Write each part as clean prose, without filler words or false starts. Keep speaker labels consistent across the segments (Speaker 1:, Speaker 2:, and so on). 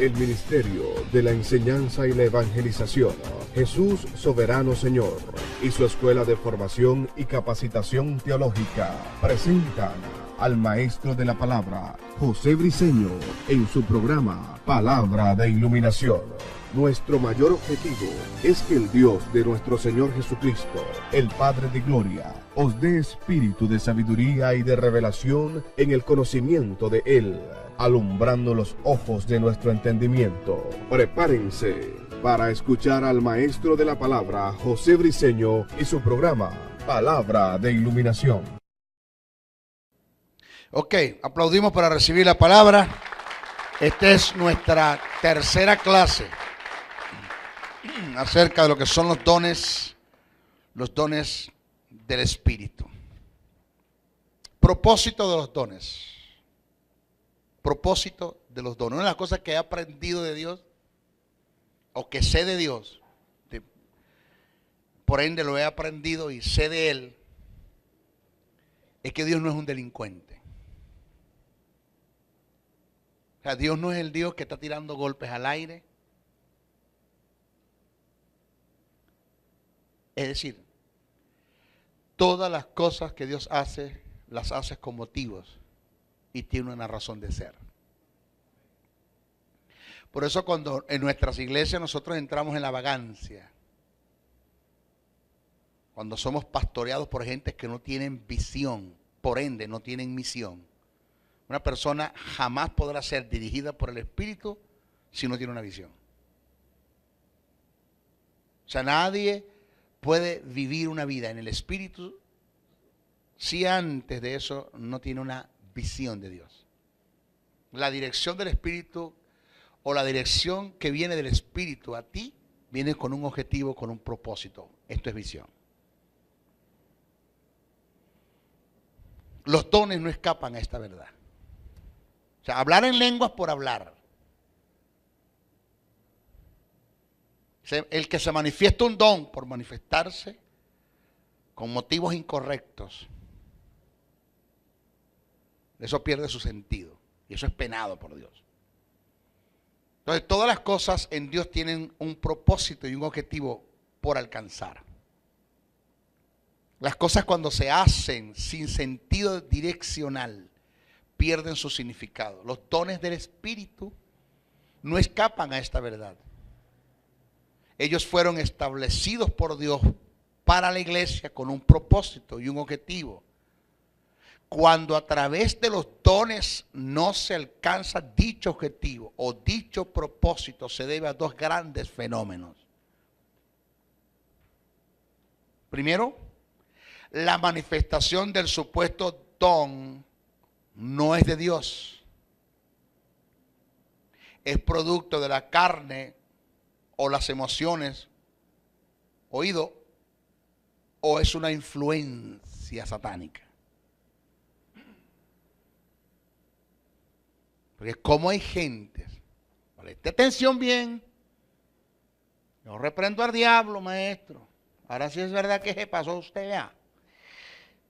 Speaker 1: el ministerio de la enseñanza y la evangelización, Jesús Soberano Señor, y su escuela de formación y capacitación teológica presentan al maestro de la palabra, José Briceño, en su programa Palabra de Iluminación. Nuestro mayor objetivo es que el Dios de nuestro Señor Jesucristo, el Padre de Gloria, os dé espíritu de sabiduría y de revelación en el conocimiento de Él, alumbrando los ojos de nuestro entendimiento. Prepárense para escuchar al maestro de la palabra, José Briceño, y su programa Palabra de Iluminación.
Speaker 2: Ok, aplaudimos para recibir la palabra. Esta es nuestra tercera clase acerca de lo que son los dones del Espíritu. Propósito de los dones. Propósito de los dones. Una de las cosas que he aprendido de Dios, o que sé de Dios, por ende lo he aprendido y sé de Él, es que Dios no es un delincuente. O sea, Dios no es el Dios que está tirando golpes al aire. Es decir, todas las cosas que Dios hace, las hace con motivos y tiene una razón de ser. Por eso cuando en nuestras iglesias nosotros entramos en la vagancia, cuando somos pastoreados por gente que no tienen visión, por ende no tienen misión, una persona jamás podrá ser dirigida por el Espíritu si no tiene una visión. O sea, nadie puede vivir una vida en el Espíritu si antes de eso no tiene una visión de Dios. La dirección del Espíritu o la dirección que viene del Espíritu a ti viene con un objetivo, con un propósito. Esto es visión. Los dones no escapan a esta verdad. O sea, hablar en lenguas por hablar. El que se manifiesta un don por manifestarse con motivos incorrectos, eso pierde su sentido y eso es penado por Dios. Entonces, todas las cosas en Dios tienen un propósito y un objetivo por alcanzar. Las cosas cuando se hacen sin sentido direccional pierden su significado. Los dones del Espíritu no escapan a esta verdad. Ellos fueron establecidos por Dios para la iglesia con un propósito y un objetivo. Cuando a través de los dones no se alcanza dicho objetivo o dicho propósito, se debe a dos grandes fenómenos. Primero, la manifestación del supuesto don no es de Dios. Es producto de la carne o las emociones, oído, o es una influencia satánica. Porque como hay gente, preste atención bien, yo reprendo al diablo, maestro. Ahora sí es verdad que se pasó usted ya.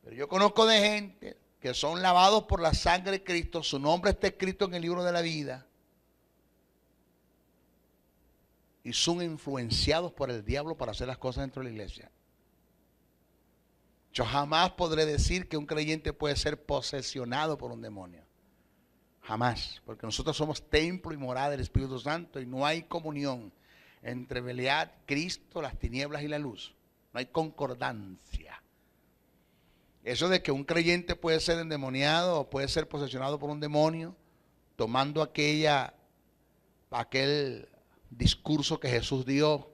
Speaker 2: Pero yo conozco de gente que son lavados por la sangre de Cristo, su nombre está escrito en el libro de la vida, y son influenciados por el diablo para hacer las cosas dentro de la iglesia. Yo jamás podré decir que un creyente puede ser posesionado por un demonio. Jamás, porque nosotros somos templo y morada del Espíritu Santo y no hay comunión entre Belial, Cristo, las tinieblas y la luz. No hay concordancia. Eso de que un creyente puede ser endemoniado o puede ser posesionado por un demonio, tomando aquel discurso que Jesús dio,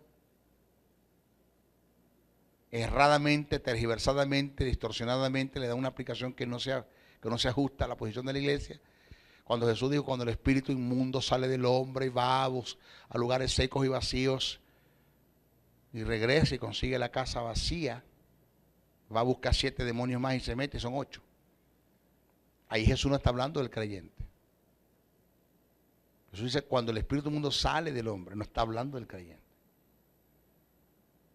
Speaker 2: erradamente, tergiversadamente, distorsionadamente, le da una aplicación que no se ajusta a la posición de la iglesia. Cuando Jesús dijo, cuando el espíritu inmundo sale del hombre y va a lugares secos y vacíos y regresa y consigue la casa vacía, va a buscar 7 demonios más y se mete, son 8. Ahí Jesús no está hablando del creyente. Jesús dice, cuando el espíritu inmundo sale del hombre, no está hablando del creyente.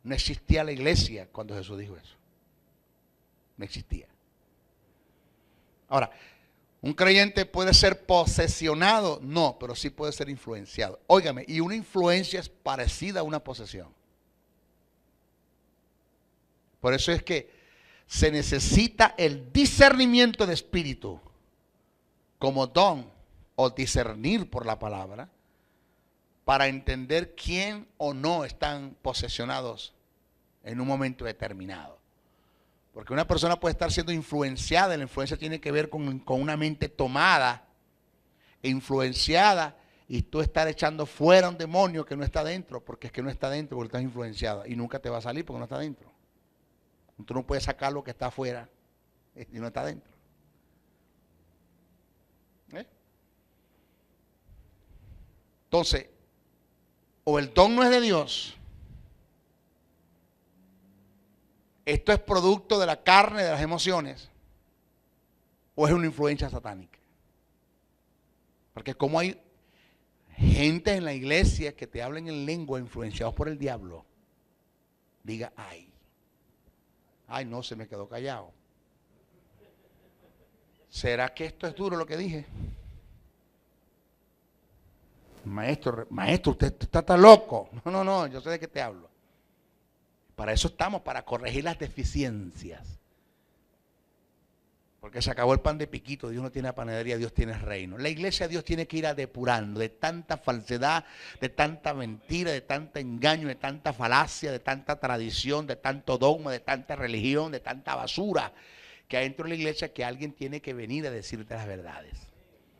Speaker 2: No existía la iglesia cuando Jesús dijo eso. No existía. Ahora, ¿Un creyente puede ser posesionado? No, pero sí puede ser influenciado. Óigame, y una influencia es parecida a una posesión. Por eso es que se necesita el discernimiento de espíritu como don o discernir por la palabra para entender quién o no están posesionados en un momento determinado. Porque una persona puede estar siendo influenciada, la influencia tiene que ver con una mente tomada e influenciada, y tú estar echando fuera un demonio que no está dentro, porque es que no está dentro, porque estás influenciada y nunca te va a salir porque no está dentro. Tú no puedes sacar lo que está afuera y no está dentro. Entonces, o el don no es de Dios, esto es producto de la carne, de las emociones, o es una influencia satánica. Porque como hay gente en la iglesia que te hablan en lengua influenciados por el diablo, diga ay no, se me quedó callado. ¿Será que esto es duro lo que dije? Maestro, usted está loco. No, yo sé de qué te hablo. Para eso estamos, para corregir las deficiencias. Porque se acabó el pan de piquito, Dios no tiene panadería, Dios tiene reino. La iglesia Dios tiene que ir a depurando de tanta falsedad, de tanta mentira, de tanto engaño, de tanta falacia, de tanta tradición, de tanto dogma, de tanta religión, de tanta basura que hay dentro de la iglesia, que alguien tiene que venir a decirte las verdades.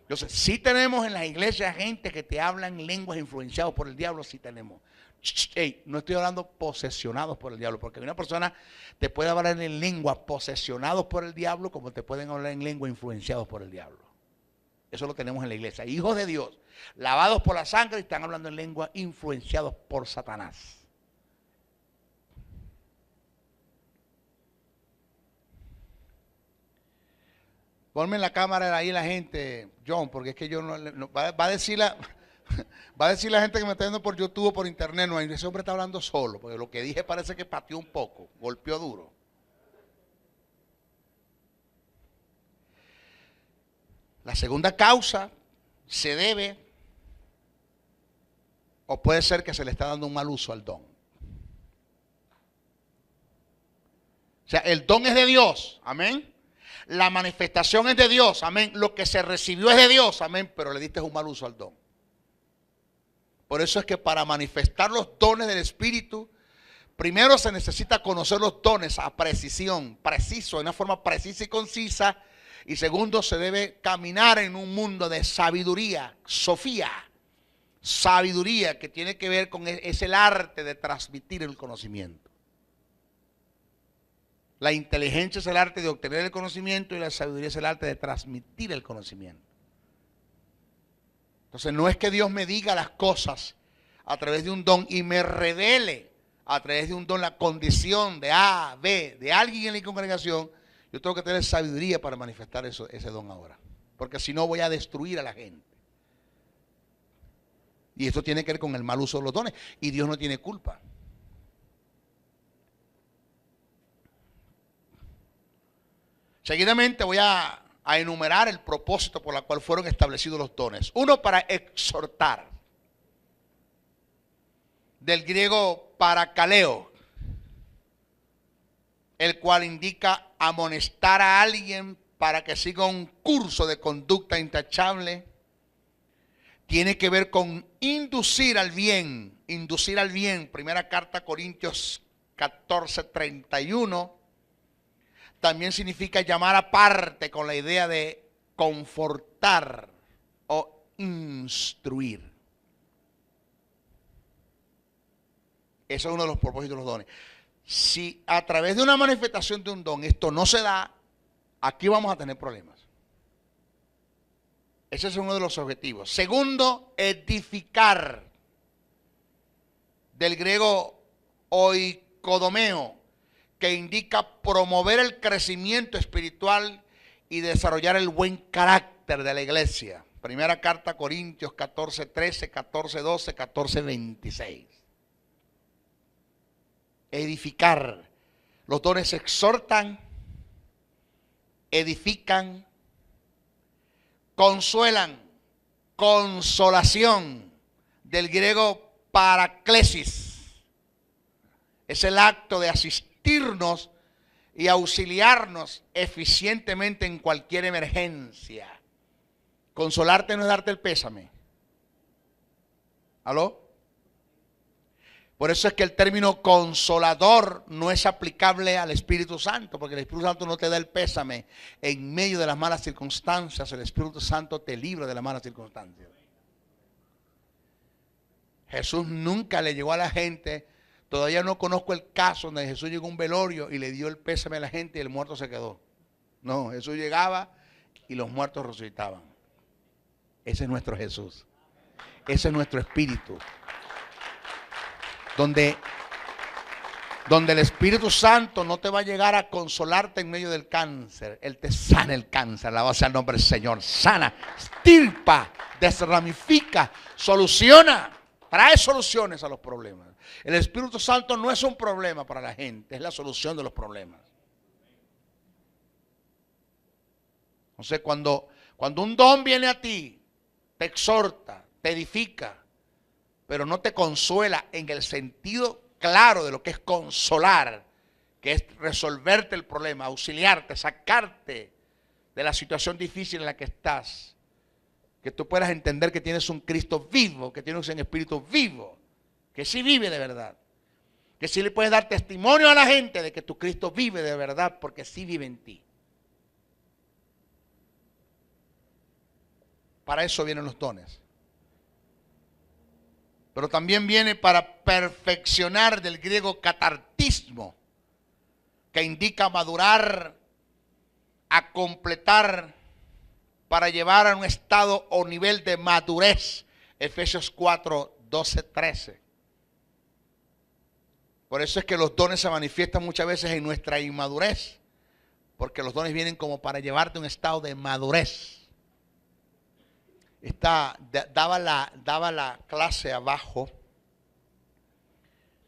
Speaker 2: Entonces, sí tenemos en las iglesias gente que te hablan lenguas influenciados por el diablo, sí tenemos. Hey, no estoy hablando posesionados por el diablo, porque una persona te puede hablar en lengua posesionados por el diablo, como te pueden hablar en lengua influenciados por el diablo. Eso lo tenemos en la iglesia. Hijos de Dios, lavados por la sangre, y están hablando en lengua influenciados por Satanás. Ponme en la cámara ahí la gente, John, porque es que yo no va a decir la... Va a decir la gente que me está viendo por YouTube o por internet, no, ese hombre está hablando solo, porque lo que dije parece que pateó un poco, golpeó duro. La segunda causa se debe, o puede ser que se le está dando un mal uso al don. O sea, el don es de Dios, amén. La manifestación es de Dios, amén. Lo que se recibió es de Dios, amén, pero le diste un mal uso al don. Por eso es que para manifestar los dones del Espíritu, primero se necesita conocer los dones a precisión, preciso, de una forma precisa y concisa. Y segundo, se debe caminar en un mundo de sabiduría, sofía. Sabiduría que tiene que ver con, es el arte de transmitir el conocimiento. La inteligencia es el arte de obtener el conocimiento y la sabiduría es el arte de transmitir el conocimiento. Entonces no es que Dios me diga las cosas a través de un don y me revele a través de un don la condición de A, B, de alguien en la congregación. Yo tengo que tener sabiduría para manifestar ese don ahora. Porque si no voy a destruir a la gente. Y esto tiene que ver con el mal uso de los dones. Y Dios no tiene culpa. Seguidamente voy a enumerar el propósito por el cual fueron establecidos los dones. Uno, para exhortar. Del griego parakaleo, el cual indica amonestar a alguien para que siga un curso de conducta intachable. Tiene que ver con inducir al bien. Inducir al bien. Primera carta a Corintios 14:31. También significa llamar aparte con la idea de confortar o instruir. Eso es uno de los propósitos de los dones. Si a través de una manifestación de un don esto no se da, aquí vamos a tener problemas. Ese es uno de los objetivos. Segundo, edificar. Del griego oikodomeo, que indica promover el crecimiento espiritual y desarrollar el buen carácter de la iglesia. Primera carta a Corintios 14:13, 14:12, 14:26. Edificar. Los dones exhortan, edifican, consuelan, consolación, del griego paraklesis. Es el acto de asistirnos y auxiliarnos eficientemente en cualquier emergencia. Consolarte no es darte el pésame. ¿Aló? Por eso es que el término consolador no es aplicable al Espíritu Santo, porque el Espíritu Santo no te da el pésame en medio de las malas circunstancias. El Espíritu Santo te libra de las malas circunstancias. Jesús nunca le llegó a la gente, todavía no conozco el caso donde Jesús llegó a un velorio y le dio el pésame a la gente y el muerto se quedó. No, Jesús llegaba y los muertos resucitaban. Ese es nuestro Jesús. Ese es nuestro Espíritu. Donde el Espíritu Santo no te va a llegar a consolarte en medio del cáncer. Él te sana el cáncer, alabado sea el nombre del Señor. Sana, estirpa, desramifica, soluciona, trae soluciones a los problemas. El Espíritu Santo no es un problema para la gente, es la solución de los problemas. Entonces, cuando un don viene a ti, te exhorta, te edifica, pero no te consuela en el sentido claro de lo que es consolar, que es resolverte el problema, auxiliarte, sacarte de la situación difícil en la que estás, que tú puedas entender que tienes un Cristo vivo, que tienes un Espíritu vivo, que sí vive de verdad, que sí le puedes dar testimonio a la gente de que tu Cristo vive de verdad, porque sí vive en ti. Para eso vienen los dones. Pero también viene para perfeccionar, del griego catartismo, que indica madurar, a completar, para llevar a un estado o nivel de madurez. Efesios 4, 12, 13. Por eso es que los dones se manifiestan muchas veces en nuestra inmadurez, porque los dones vienen como para llevarte a un estado de madurez. Daba la clase abajo,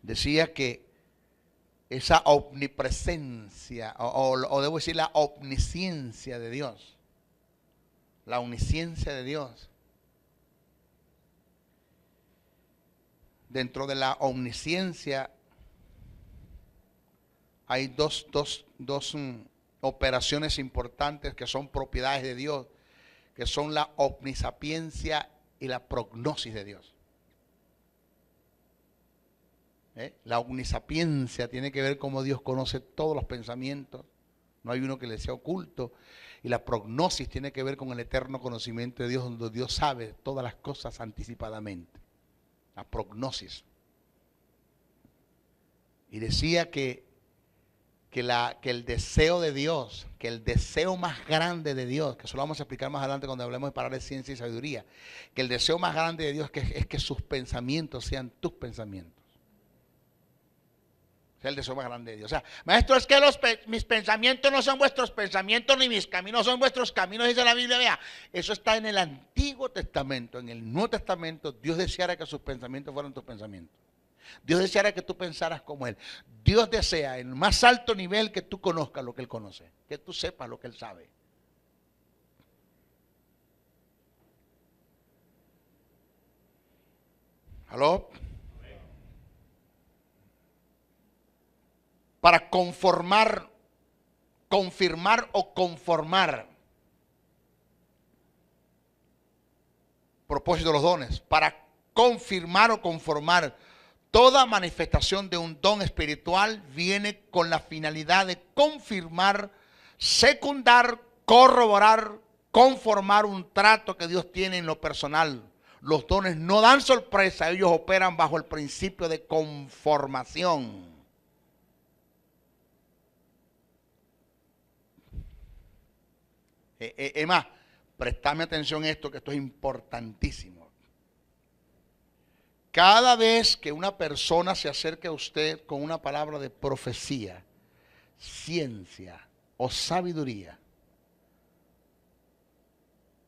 Speaker 2: decía que esa omnipresencia, o debo decir la omnisciencia de Dios, la omnisciencia de Dios. Dentro de la omnisciencia hay dos operaciones importantes que son propiedades de Dios, que son la omnisapiencia y la prognosis de Dios. La omnisapiencia tiene que ver cómo Dios conoce todos los pensamientos, no hay uno que le sea oculto. Y la prognosis tiene que ver con el eterno conocimiento de Dios, donde Dios sabe todas las cosas anticipadamente. La prognosis. Y decía que el deseo de Dios, que el deseo más grande de Dios, que eso lo vamos a explicar más adelante cuando hablemos de parar de ciencia y sabiduría, que el deseo más grande de Dios es que sus pensamientos sean tus pensamientos. Es el deseo más grande de Dios. O sea, maestro, es que mis pensamientos no son vuestros pensamientos, ni mis caminos son vuestros caminos, dice la Biblia. Vea, eso está en el Antiguo Testamento. En el Nuevo Testamento, Dios deseara que sus pensamientos fueran tus pensamientos. Dios deseara que tú pensaras como Él. Dios desea en el más alto nivel que tú conozcas lo que Él conoce, que tú sepas lo que Él sabe. ¿Aló? Para confirmar o conformar. Propósito de los dones. Para confirmar o conformar. Toda manifestación de un don espiritual viene con la finalidad de confirmar, secundar, corroborar, conformar un trato que Dios tiene en lo personal. Los dones no dan sorpresa, ellos operan bajo el principio de conformación. Es más, prestadme atención a esto, que esto es importantísimo. Cada vez que una persona se acerque a usted con una palabra de profecía, ciencia o sabiduría,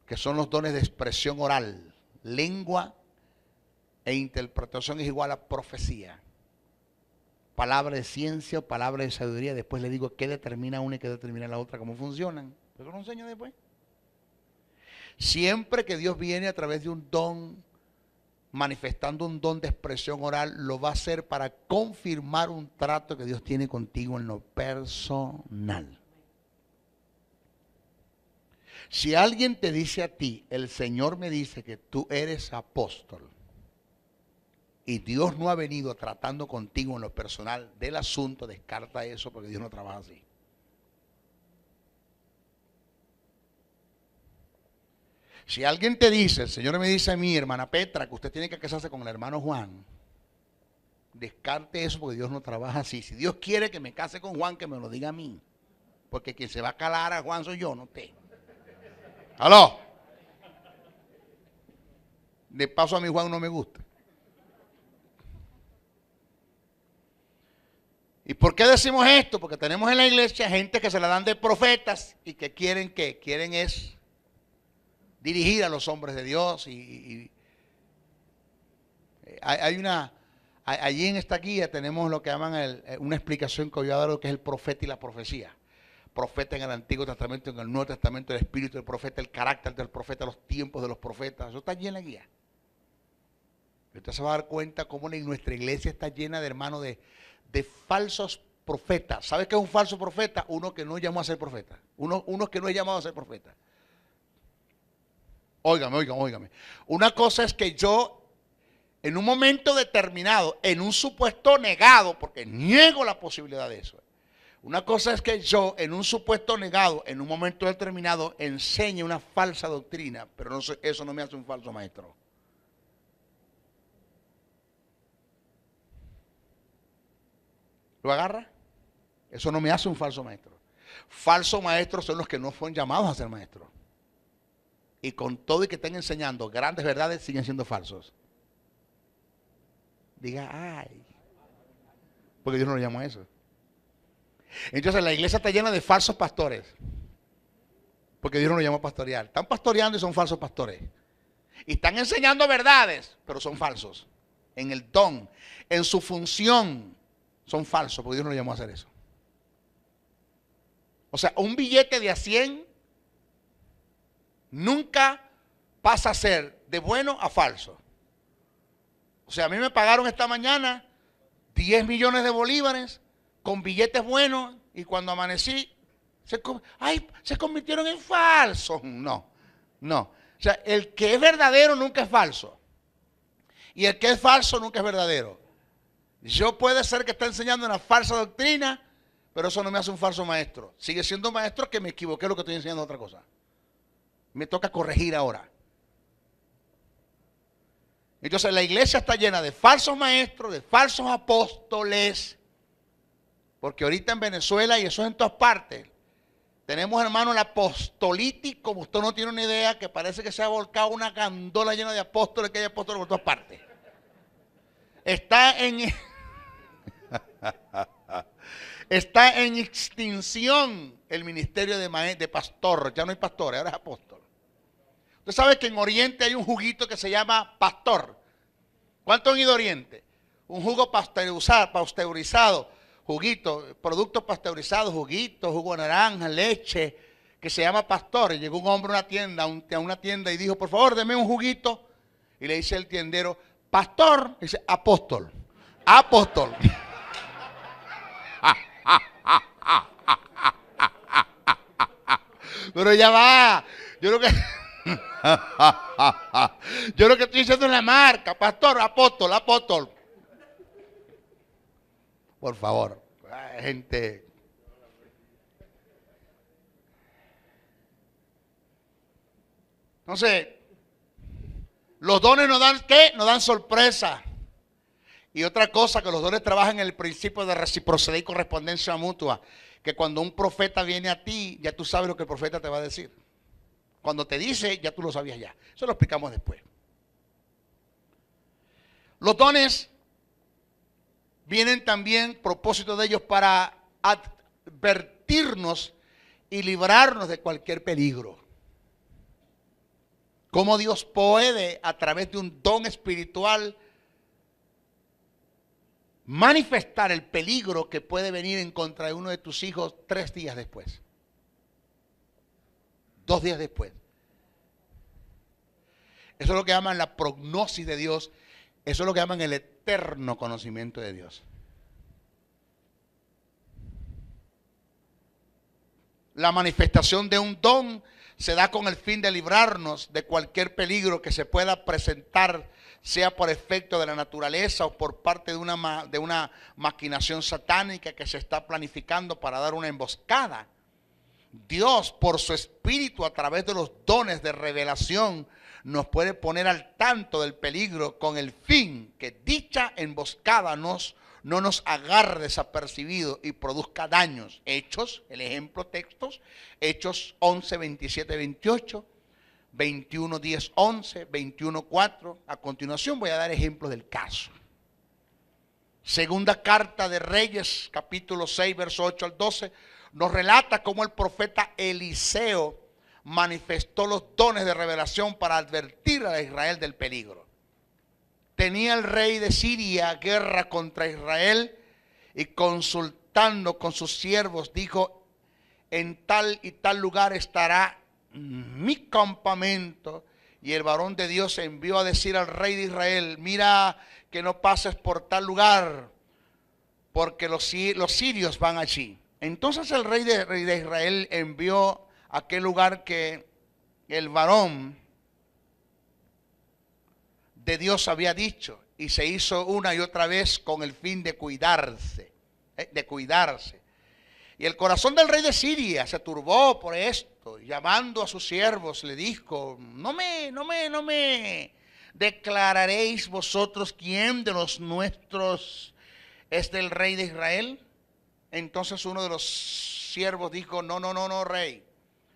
Speaker 2: que son los dones de expresión oral, lengua e interpretación es igual a profecía. Palabra de ciencia o palabra de sabiduría, después le digo qué determina una y qué determina la otra, cómo funcionan. Eso lo enseño después. Siempre que Dios viene a través de un don, manifestando un don de expresión oral, lo va a hacer para confirmar un trato que Dios tiene contigo en lo personal. Si alguien te dice a ti, el Señor me dice que tú eres apóstol, y Dios no ha venido tratando contigo en lo personal del asunto, descarta eso, porque Dios no trabaja así. Si alguien te dice, el Señor me dice a mí, hermana Petra, que usted tiene que casarse con el hermano Juan, descarte eso, porque Dios no trabaja así. Si Dios quiere que me case con Juan, que me lo diga a mí, porque quien se va a calar a Juan soy yo, no usted. ¿Aló? De paso, a mi Juan no me gusta. ¿Y por qué decimos esto? Porque tenemos en la iglesia gente que se la dan de profetas y que quieren es dirigir a los hombres de Dios. Allí en esta guía tenemos lo que llaman una explicación que voy a dar de lo que es el profeta y la profecía. Profeta en el Antiguo Testamento, en el Nuevo Testamento, el espíritu del profeta, el carácter del profeta, los tiempos de los profetas. Eso está allí en la guía. Usted se va a dar cuenta cómo nuestra iglesia está llena de hermanos de falsos profetas. ¿Sabe qué es un falso profeta? Uno que no llamó a ser profeta. Uno que no es llamado a ser profeta. Óigame. Una cosa es que yo, en un momento determinado, en un supuesto negado, porque niego la posibilidad de eso. Una cosa es que yo, en un supuesto negado, en un momento determinado, enseñe una falsa doctrina, pero eso no me hace un falso maestro. ¿Lo agarra? Eso no me hace un falso maestro. Falsos maestros son los que no fueron llamados a ser maestros. Y con todo y que estén enseñando grandes verdades, siguen siendo falsos. Diga, ay. Porque Dios no lo llamó a eso. Entonces la iglesia está llena de falsos pastores. Porque Dios no lo llamó a pastorear. Están pastoreando y son falsos pastores. Y están enseñando verdades, pero son falsos. En el don, en su función. Son falsos, porque Dios no lo llamó a hacer eso. O sea, un billete de a 100 nunca pasa a ser de bueno a falso. O sea, a mí me pagaron esta mañana 10 millones de bolívares con billetes buenos y cuando amanecí se convirtieron en falsos. No. O sea, el que es verdadero nunca es falso. Y el que es falso nunca es verdadero. Yo puede ser que esté enseñando una falsa doctrina, pero eso no me hace un falso maestro. Sigue siendo maestro que me equivoqué, lo que estoy enseñando es otra cosa. Me toca corregir ahora. Entonces la iglesia está llena de falsos maestros, de falsos apóstoles. Porque ahorita en Venezuela, y eso es en todas partes, tenemos, hermano, el apostolitis, como usted no tiene una idea, que parece que se ha volcado una gandola llena de apóstoles, que hay apóstoles por todas partes. Está en extinción el ministerio de pastor. Ya no hay pastor, ahora es apóstol. Usted sabe que en Oriente hay un juguito que se llama pastor. ¿Cuánto han ido a Oriente? Un jugo pasteurizado, juguito, productos pasteurizados, juguito, jugo de naranja, leche, que se llama pastor. Y llegó un hombre a una tienda y dijo, por favor, deme un juguito. Y le dice el tiendero, pastor, dice, apóstol. Apóstol. Pero ya va. Yo lo que estoy diciendo es la marca, pastor, apóstol. Por favor, gente. Entonces, los dones nos dan ¿qué? Nos dan sorpresa. Y otra cosa, que los dones trabajan en el principio de reciprocidad y correspondencia mutua. Que cuando un profeta viene a ti, ya tú sabes lo que el profeta te va a decir. Cuando te dice, ya tú lo sabías ya. Eso lo explicamos después. Los dones vienen también, propósito de ellos, para advertirnos y librarnos de cualquier peligro. Cómo Dios puede, a través de un don espiritual, manifestar el peligro que puede venir en contra de uno de tus hijos 3 días después. 2 días después. Eso es lo que llaman la prognosis de Dios. Eso es lo que llaman el eterno conocimiento de Dios. La manifestación de un don se da con el fin de librarnos de cualquier peligro que se pueda presentar, sea por efecto de la naturaleza o por parte de una maquinación satánica que se está planificando para dar una emboscada. Dios, por su Espíritu, a través de los dones de revelación, nos puede poner al tanto del peligro con el fin que dicha emboscada no nos agarre desapercibido y produzca daños. Hechos, el ejemplo, textos, Hechos 11, 27, 28, 21, 10, 11, 21, 4. A continuación voy a dar ejemplos del caso. Segunda carta de Reyes, capítulo 6, verso 8 al 12, nos relata cómo el profeta Eliseo manifestó los dones de revelación para advertir a Israel del peligro. Tenía el rey de Siria guerra contra Israel y consultando con sus siervos dijo: en tal y tal lugar estará mi campamento. Y el varón de Dios envió a decir al rey de Israel: mira que no pases por tal lugar, porque los sirios van allí. Entonces el rey de Israel envió a aquel lugar que el varón de Dios había dicho, y se hizo una y otra vez con el fin de cuidarse. Y el corazón del rey de Siria se turbó por esto, y llamando a sus siervos le dijo: no me declararéis vosotros quién de los nuestros es del rey de Israel. Entonces uno de los siervos dijo: no, rey,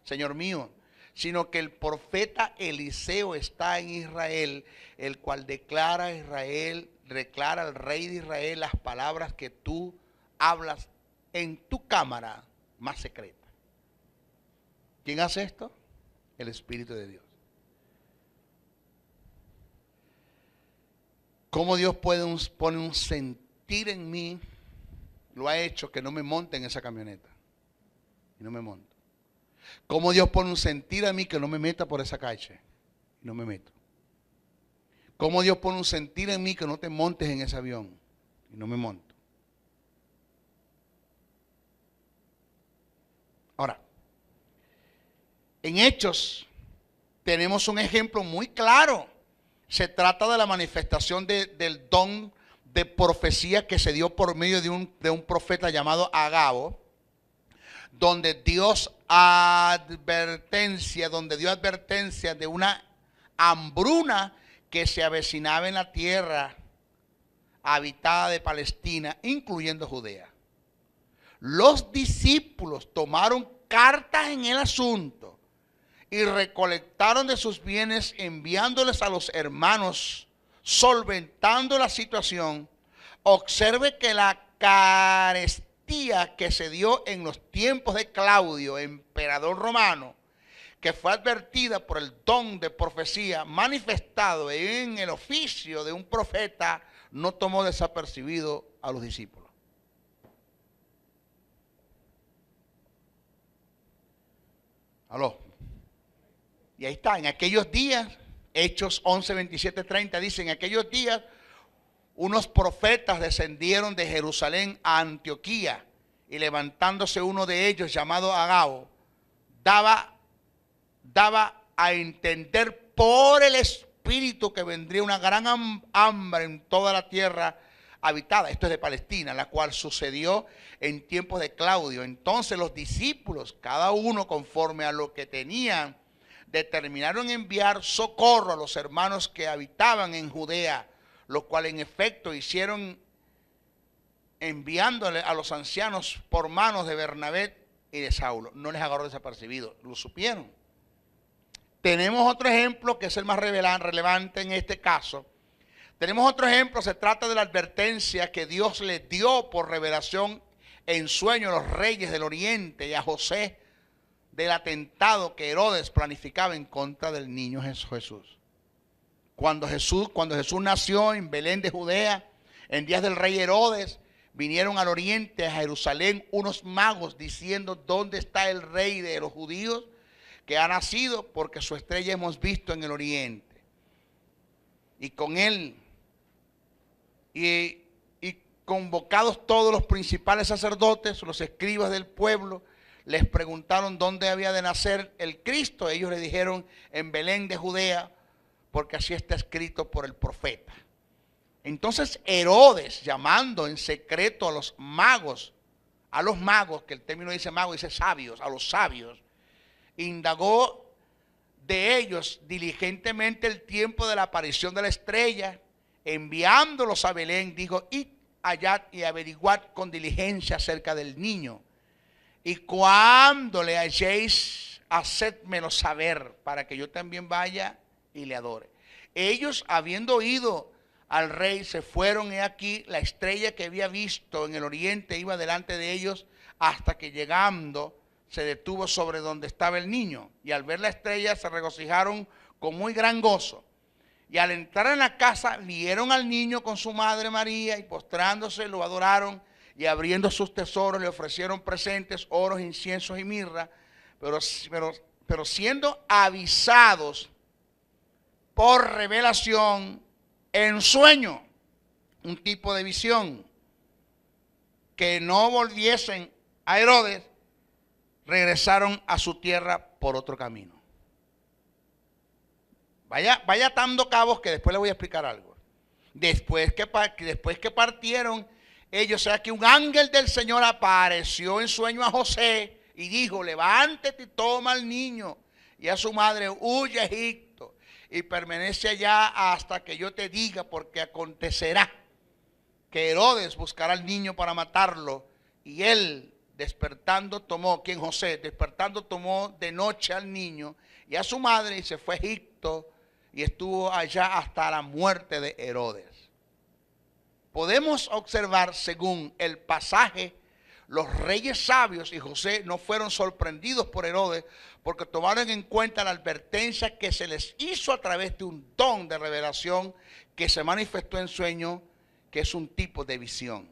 Speaker 2: señor mío, sino que el profeta Eliseo está en Israel, el cual declara al rey de Israel las palabras que tú hablas en tu cámara más secreta. ¿Quién hace esto? El Espíritu de Dios. ¿Cómo Dios pone un sentir en mí? Lo ha hecho que no me monte en esa camioneta. Y no me monto. ¿Cómo Dios pone un sentir a mí que no me meta por esa calle? Y no me meto. ¿Cómo Dios pone un sentir en mí que no te montes en ese avión? Y no me monto. Ahora, en Hechos tenemos un ejemplo muy claro. Se trata de la manifestación del don de profecía que se dio por medio de un profeta llamado Agabo, donde dio advertencia de una hambruna que se avecinaba en la tierra habitada de Palestina, incluyendo Judea. Los discípulos tomaron cartas en el asunto y recolectaron de sus bienes, enviándoles a los hermanos, solventando la situación. Observe que la carestía que se dio en los tiempos de Claudio, emperador romano, que fue advertida por el don de profecía manifestado en el oficio de un profeta, no tomó desapercibido a los discípulos. ¿Aló? Y ahí está, en aquellos días, Hechos 11, 27, 30, dice: en aquellos días unos profetas descendieron de Jerusalén a Antioquía, y levantándose uno de ellos, llamado Agabo, daba a entender por el Espíritu que vendría una gran hambre en toda la tierra habitada. Esto es de Palestina, la cual sucedió en tiempos de Claudio. Entonces los discípulos, cada uno conforme a lo que tenían, determinaron enviar socorro a los hermanos que habitaban en Judea, lo cual en efecto hicieron, enviándole a los ancianos por manos de Bernabé y de Saulo. No les agarró desapercibido, lo supieron. Tenemos otro ejemplo que es el más relevante en este caso. Tenemos otro ejemplo, se trata de la advertencia que Dios les dio por revelación en sueño a los reyes del oriente y a José del atentado que Herodes planificaba en contra del niño Jesús. Cuando Jesús nació en Belén de Judea, en días del rey Herodes, vinieron al oriente, a Jerusalén, unos magos diciendo: ¿dónde está el rey de los judíos que ha nacido? Porque su estrella hemos visto en el oriente. y con él, y convocados todos los principales sacerdotes, los escribas del pueblo, les preguntaron dónde había de nacer el Cristo. Ellos le dijeron: en Belén de Judea, porque así está escrito por el profeta. Entonces Herodes, llamando en secreto a los magos, que el término dice mago, dice sabios, a los sabios, indagó de ellos diligentemente el tiempo de la aparición de la estrella. Enviándolos a Belén, dijo: id allá y averiguad con diligencia acerca del niño, y cuando le halléis, hacedmelo saber, para que yo también vaya y le adore. Ellos, habiendo oído al rey, se fueron. He aquí, la estrella que había visto en el oriente iba delante de ellos, hasta que llegando se detuvo sobre donde estaba el niño. Y al ver la estrella se regocijaron con muy gran gozo. Y al entrar en la casa, vieron al niño con su madre María, y postrándose lo adoraron, y abriendo sus tesoros le ofrecieron presentes, oros, inciensos y mirra. Pero siendo avisados por revelación en sueño, un tipo de visión, que no volviesen a Herodes, regresaron a su tierra por otro camino. Vaya atando cabos, que después le voy a explicar algo. Después que partieron ellos, o sea que un ángel del Señor apareció en sueño a José y dijo: levántate y toma al niño y a su madre, huye a Egipto y permanece allá hasta que yo te diga, porque acontecerá que Herodes buscará al niño para matarlo. Y él, despertando, tomó de noche al niño y a su madre, y se fue a Egipto y estuvo allá hasta la muerte de Herodes. Podemos observar, según el pasaje, los reyes sabios y José no fueron sorprendidos por Herodes, porque tomaron en cuenta la advertencia que se les hizo a través de un don de revelación que se manifestó en sueño, que es un tipo de visión.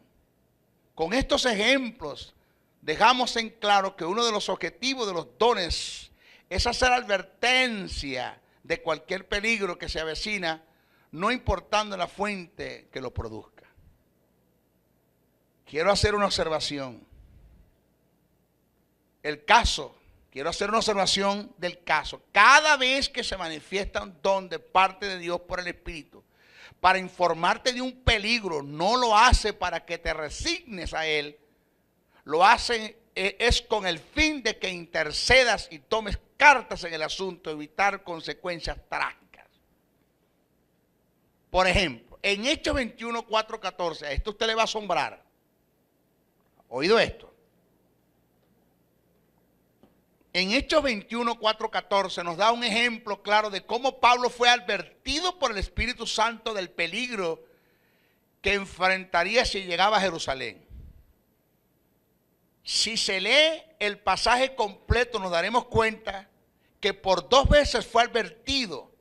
Speaker 2: Con estos ejemplos dejamos en claro que uno de los objetivos de los dones es hacer advertencia de cualquier peligro que se avecina, no importando la fuente que lo produzca. Quiero hacer una observación. Quiero hacer una observación del caso. Cada vez que se manifiesta un don de parte de Dios por el Espíritu para informarte de un peligro, no lo hace para que te resignes a él, lo hace es con el fin de que intercedas y tomes cartas en el asunto, evitar consecuencias trágicas. Por ejemplo, en Hechos 21, 4, 14, a esto usted le va a asombrar. ¿Oído esto? En Hechos 21, 4, 14 nos da un ejemplo claro de cómo Pablo fue advertido por el Espíritu Santo del peligro que enfrentaría si llegaba a Jerusalén. Si se lee el pasaje completo, nos daremos cuenta que por 2 veces fue advertido,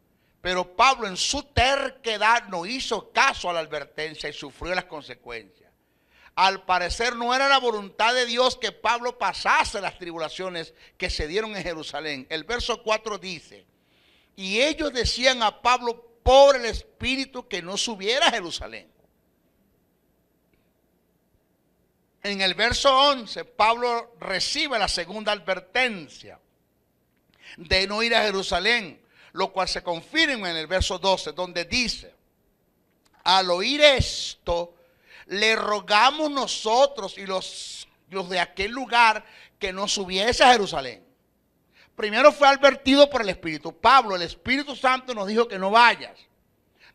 Speaker 2: pero Pablo en su terquedad no hizo caso a la advertencia y sufrió las consecuencias. Al parecer no era la voluntad de Dios que Pablo pasase las tribulaciones que se dieron en Jerusalén. El verso 4 dice: y ellos decían a Pablo por el Espíritu que no subiera a Jerusalén. En el verso 11, Pablo recibe la segunda advertencia de no ir a Jerusalén, lo cual se confirma en el verso 12, donde dice: al oír esto, le rogamos nosotros y los de aquel lugar que no subiese a Jerusalén. Primero fue advertido por el Espíritu. Pablo, el Espíritu Santo nos dijo que no vayas.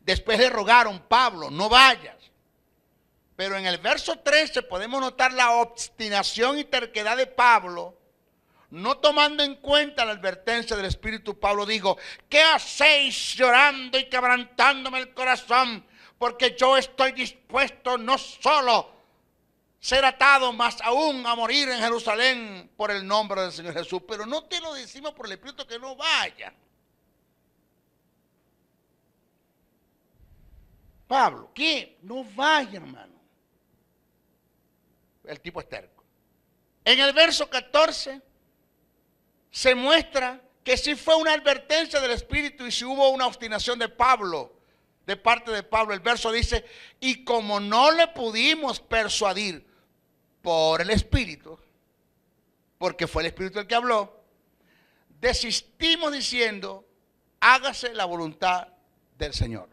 Speaker 2: Después le rogaron: Pablo, no vayas. Pero en el verso 13 podemos notar la obstinación y terquedad de Pablo. No tomando en cuenta la advertencia del Espíritu, Pablo dijo: ¿qué hacéis llorando y quebrantándome el corazón? Porque yo estoy dispuesto no solo ser atado, más aún a morir en Jerusalén por el nombre del Señor Jesús. Pero no te lo decimos por el Espíritu que no vayan. Pablo, ¿qué? No vayan, hermano. El tipo es terco. En el verso 14 se muestra que sí fue una advertencia del Espíritu y sí hubo una obstinación de Pablo, de parte de Pablo. El verso dice, y como no le pudimos persuadir por el Espíritu, porque fue el Espíritu el que habló, desistimos diciendo, hágase la voluntad del Señor.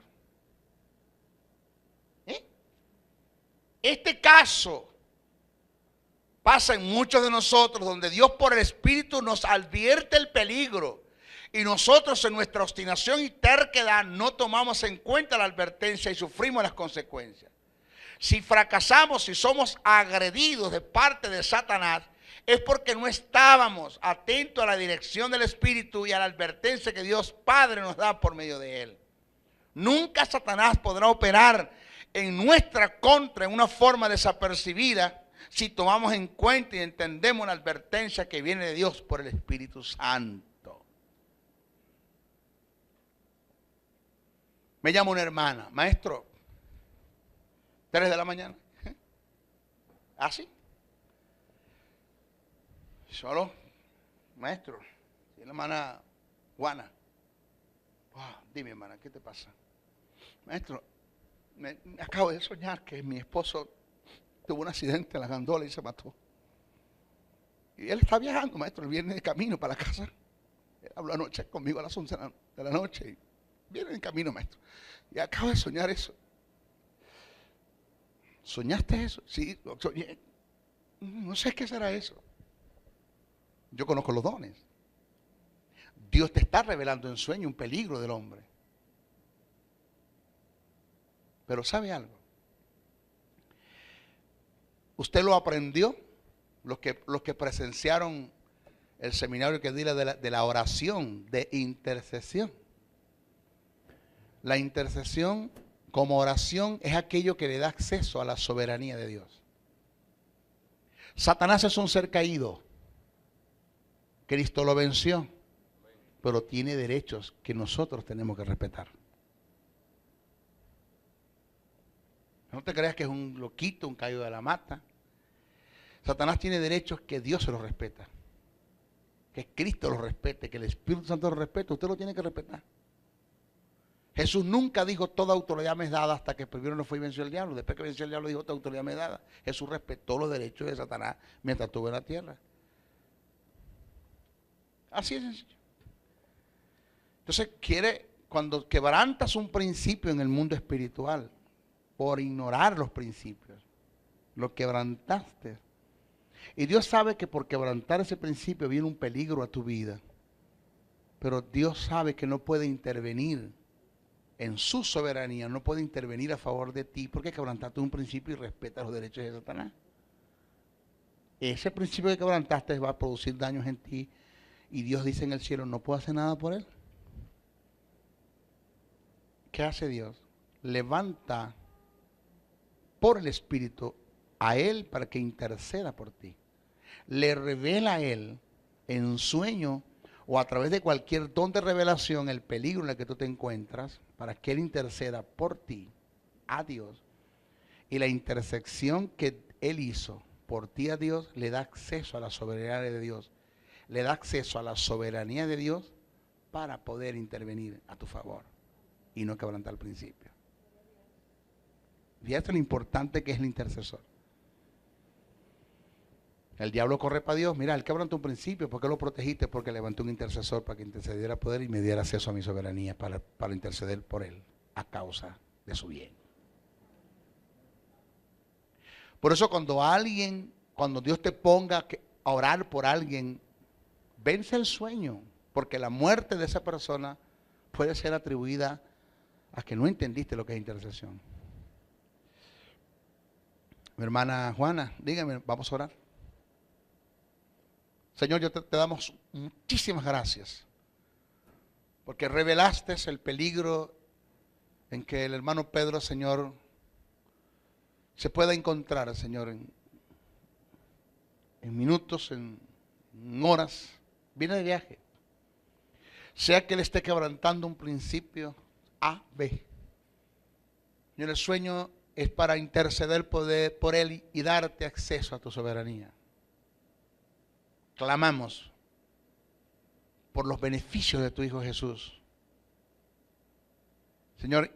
Speaker 2: Este caso pasa en muchos de nosotros, donde Dios por el Espíritu nos advierte el peligro y nosotros en nuestra obstinación y terquedad no tomamos en cuenta la advertencia y sufrimos las consecuencias. Si fracasamos, si somos agredidos de parte de Satanás, es porque no estábamos atentos a la dirección del Espíritu y a la advertencia que Dios Padre nos da por medio de él. Nunca Satanás podrá operar en nuestra contra en una forma desapercibida si tomamos en cuenta y entendemos la advertencia que viene de Dios por el Espíritu Santo. Me llama una hermana, maestro, 3 de la mañana. ¿Así? Solo, maestro, y la hermana Juana. Wow, dime, hermana, ¿qué te pasa? Maestro, me acabo de soñar que mi esposo tuvo un accidente en la gandola y se mató. Y él está viajando, maestro, él viene de camino para la casa. Él habló anoche conmigo a las 11 de la noche y viene en camino, maestro. Y acabo de soñar eso. ¿Soñaste eso? Sí, lo soñé. No sé qué será eso. Yo conozco los dones. Dios te está revelando en sueño un peligro del hombre. Pero ¿sabe algo? Usted lo aprendió, los que presenciaron el seminario que di de la oración de intercesión. La intercesión como oración es aquello que le da acceso a la soberanía de Dios. Satanás es un ser caído. Cristo lo venció, pero tiene derechos que nosotros tenemos que respetar. No te creas que es un loquito, un caído de la mata. Satanás tiene derechos que Dios se los respeta. Que Cristo los respete, que el Espíritu Santo los respete. Usted lo tiene que respetar. Jesús nunca dijo toda autoridad me es dada hasta que primero no fue y venció el diablo. Después que venció el diablo dijo toda autoridad me es dada. Jesús respetó los derechos de Satanás mientras estuvo en la tierra. Así es sencillo. Entonces cuando quebrantas un principio en el mundo espiritual, por ignorar los principios, lo quebrantaste. Y Dios sabe que por quebrantar ese principio viene un peligro a tu vida. Pero Dios sabe que no puede intervenir en su soberanía, no puede intervenir a favor de ti porque quebrantaste un principio y respeta los derechos de Satanás. Ese principio que quebrantaste va a producir daños en ti y Dios dice en el cielo, no puedo hacer nada por él. ¿Qué hace Dios? Levanta por el Espíritu a él para que interceda por ti. Le revela a él en sueño o a través de cualquier don de revelación el peligro en el que tú te encuentras para que él interceda por ti a Dios. Y la intersección que él hizo por ti a Dios le da acceso a la soberanía de Dios. Le da acceso a la soberanía de Dios para poder intervenir a tu favor y no quebrantar el principio. Fíjate lo importante que es el intercesor. El diablo corre para Dios. Mira, él quebrantó un principio. ¿Por qué lo protegiste? Porque levantó un intercesor para que intercediera poder y me diera acceso a mi soberanía para interceder por él a causa de su bien. Por eso cuando Dios te ponga a orar por alguien, vence el sueño, porque la muerte de esa persona puede ser atribuida a que no entendiste lo que es intercesión. Mi hermana Juana, dígame, vamos a orar. Señor, yo te damos muchísimas gracias, porque revelaste el peligro en que el hermano Pedro, Señor, se pueda encontrar, Señor, en minutos, en horas, viene de viaje. Sea que él esté quebrantando un principio A, B. Señor, el sueño es para interceder por él y darte acceso a tu soberanía. Clamamos por los beneficios de tu Hijo Jesús. Señor,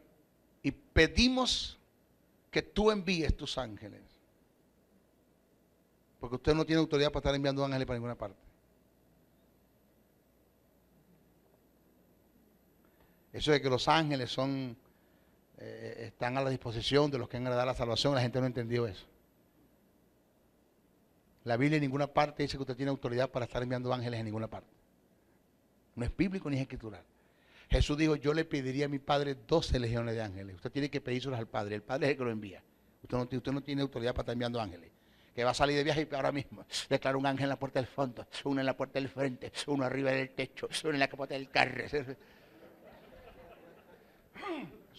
Speaker 2: y pedimos que tú envíes tus ángeles. Porque usted no tiene autoridad para estar enviando ángeles para ninguna parte. Eso de que los ángeles están a la disposición de los que han heredado la salvación, la gente no entendió eso. La Biblia en ninguna parte dice que usted tiene autoridad para estar enviando ángeles en ninguna parte. No es bíblico ni es escritural. Jesús dijo, yo le pediría a mi Padre 12 legiones de ángeles. Usted tiene que pedírselos al Padre. El Padre es el que lo envía. Usted no tiene autoridad para estar enviando ángeles. Que va a salir de viaje y ahora mismo declara un ángel en la puerta del fondo, uno en la puerta del frente, uno arriba del techo, uno en la capota del carro. Eso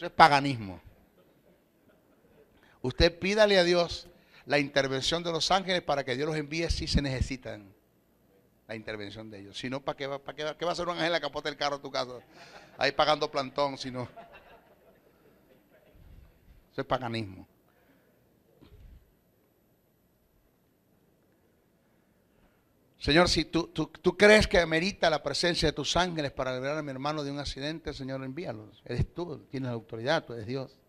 Speaker 2: es paganismo. Usted pídale a Dios la intervención de los ángeles para que Dios los envíe si se necesitan la intervención de ellos. Si no, ¿para qué va a hacer un ángel en la capota del carro de tu casa? Ahí pagando plantón, si no. Eso es paganismo. Señor, si tú crees que amerita la presencia de tus ángeles para librar a mi hermano de un accidente, Señor, envíalos. Eres tú, tienes la autoridad, tú eres Dios.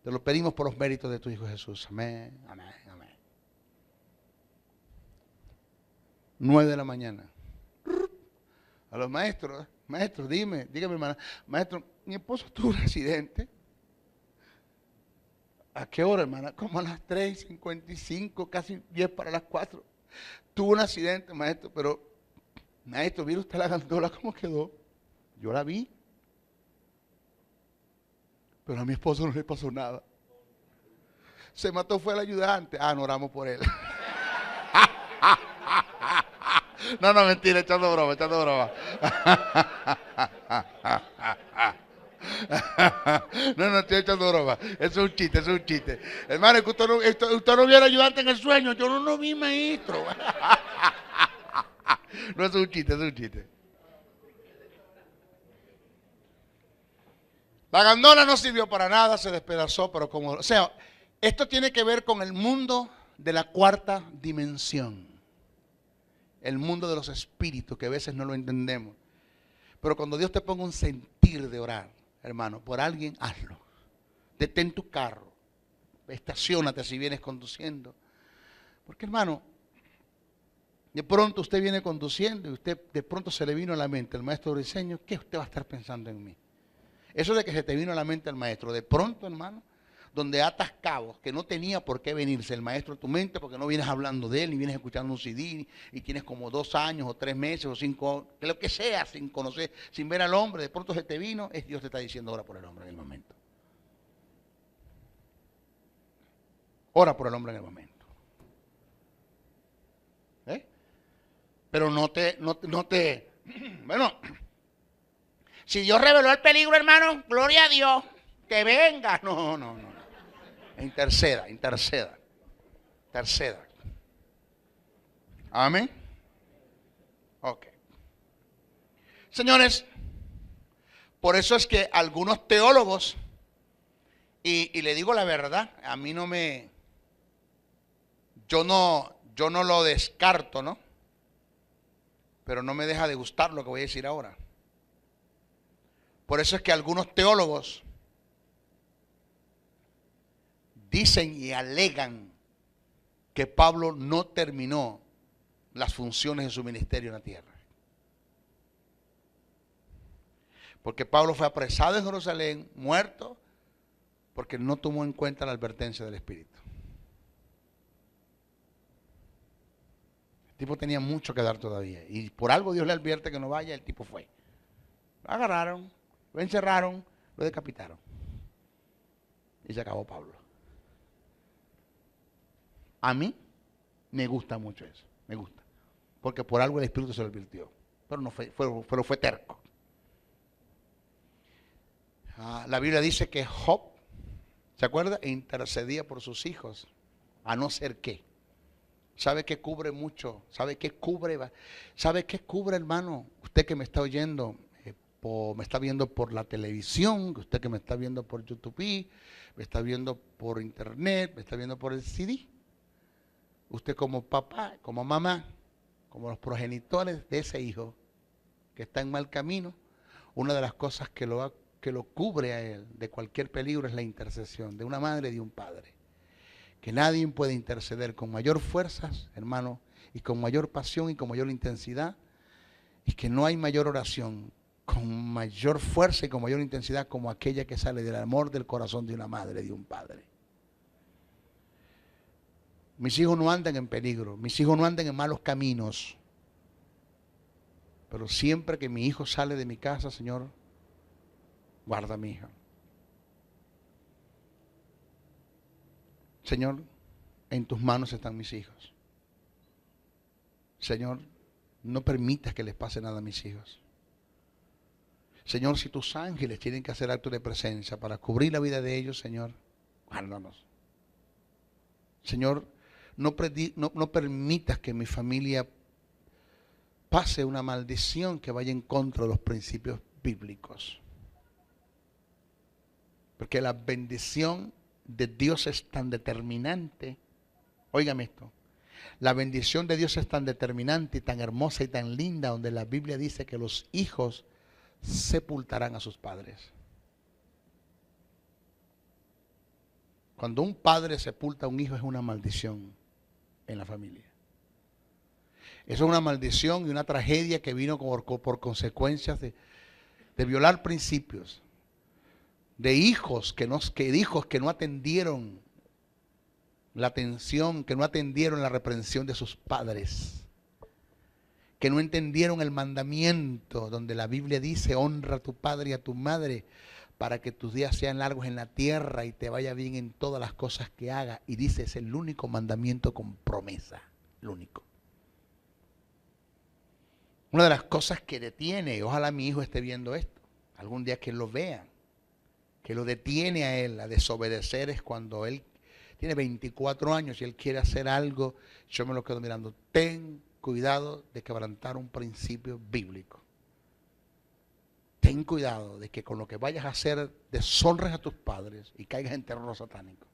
Speaker 2: Te lo pedimos por los méritos de tu Hijo Jesús. Amén, amén, amén. 9 de la mañana. A los maestros, dígame hermana, maestro, mi esposo tuvo un accidente. ¿A qué hora, hermana? Como a las 3:55, casi 10 para las 4. Tuvo un accidente, maestro, pero, maestro, ¿vio usted la gandola cómo quedó? Yo la vi. Pero a mi esposo no le pasó nada. Se mató, fue el ayudante. No oramos por él. No, mentira, echando broma. No, estoy echando broma. Eso es un chiste. Hermano, es que usted no vio al ayudante en el sueño. Yo no lo vi, maestro. No, es un chiste. La gandola no sirvió para nada, se despedazó, pero esto tiene que ver con el mundo de la cuarta dimensión. El mundo de los espíritus, que a veces no lo entendemos. Pero cuando Dios te ponga un sentir de orar, hermano, por alguien, hazlo. Detén tu carro, estaciónate si vienes conduciendo. Porque, hermano, de pronto usted viene conduciendo y usted de pronto se le vino a la mente el maestro de diseño, ¿qué usted va a estar pensando en mí? Eso de que se te vino a la mente el maestro, de pronto, hermano, donde atas cabos que no tenía por qué venirse el maestro a tu mente, porque no vienes hablando de él, ni vienes escuchando un CD, y tienes como 2 años, o 3 meses, o 5, que lo que sea, sin conocer, sin ver al hombre, de pronto se te vino, es Dios te está diciendo, ora por el hombre en el momento. Ora por el hombre en el momento. Pero no te, bueno, si Dios reveló el peligro, hermano, gloria a Dios, que venga. No. Interceda. Amén. Ok. Señores, por eso es que algunos teólogos, y le digo la verdad, a mí yo no lo descarto, ¿no? Pero no me deja de gustar lo que voy a decir ahora. Por eso es que algunos teólogos dicen y alegan que Pablo no terminó las funciones de su ministerio en la tierra. Porque Pablo fue apresado en Jerusalén, muerto, porque no tomó en cuenta la advertencia del Espíritu. El tipo tenía mucho que dar todavía. Y por algo Dios le advierte que no vaya, el tipo fue. Lo agarraron, lo encerraron, lo decapitaron. Y se acabó Pablo. A mí me gusta mucho eso, me gusta. Porque por algo el Espíritu se lo advirtió. Pero fue terco. La Biblia dice que Job, ¿se acuerda? Intercedía por sus hijos, a no ser que. ¿Sabe qué cubre mucho? ¿Sabe qué cubre, hermano? Usted que me está oyendo, me está viendo por la televisión, usted que me está viendo por YouTube, me está viendo por internet, me está viendo por el CD. Usted como papá, como mamá, como los progenitores de ese hijo que está en mal camino, una de las cosas que lo va a que lo cubre a él de cualquier peligro es la intercesión de una madre y de un padre. Que nadie puede interceder con mayor fuerzas, hermano, y con mayor pasión y con mayor intensidad. Y que no hay mayor oración con mayor fuerza y con mayor intensidad como aquella que sale del amor del corazón de una madre y de un padre. Mis hijos no andan en peligro, mis hijos no andan en malos caminos. Pero siempre que mi hijo sale de mi casa, Señor, guarda a mi hija. Señor, en tus manos están mis hijos. Señor, no permitas que les pase nada a mis hijos. Señor, si tus ángeles tienen que hacer actos de presencia para cubrir la vida de ellos, Señor, guárdanos. Señor, no permitas que mi familia pase una maldición que vaya en contra de los principios bíblicos. Porque la bendición de Dios es tan determinante. Óigame esto. La bendición de Dios es tan determinante y tan hermosa y tan linda, donde la Biblia dice que los hijos sepultarán a sus padres. Cuando un padre sepulta a un hijo es una maldición en la familia. Eso es una maldición y una tragedia que vino por consecuencias de violar principios, de hijos que no atendieron la atención, que no atendieron la reprensión de sus padres, que no entendieron el mandamiento donde la Biblia dice: honra a tu padre y a tu madre para que tus días sean largos en la tierra y te vaya bien en todas las cosas que hagas. Y dice, es el único mandamiento con promesa, el único. Una de las cosas que detiene, ojalá mi hijo esté viendo esto, algún día que lo vea, que lo detiene a él a desobedecer, es cuando él tiene 24 años y él quiere hacer algo, yo me lo quedo mirando. Ten cuidado de quebrantar un principio bíblico. Ten cuidado de que con lo que vayas a hacer deshonres a tus padres y caigas en terror satánico.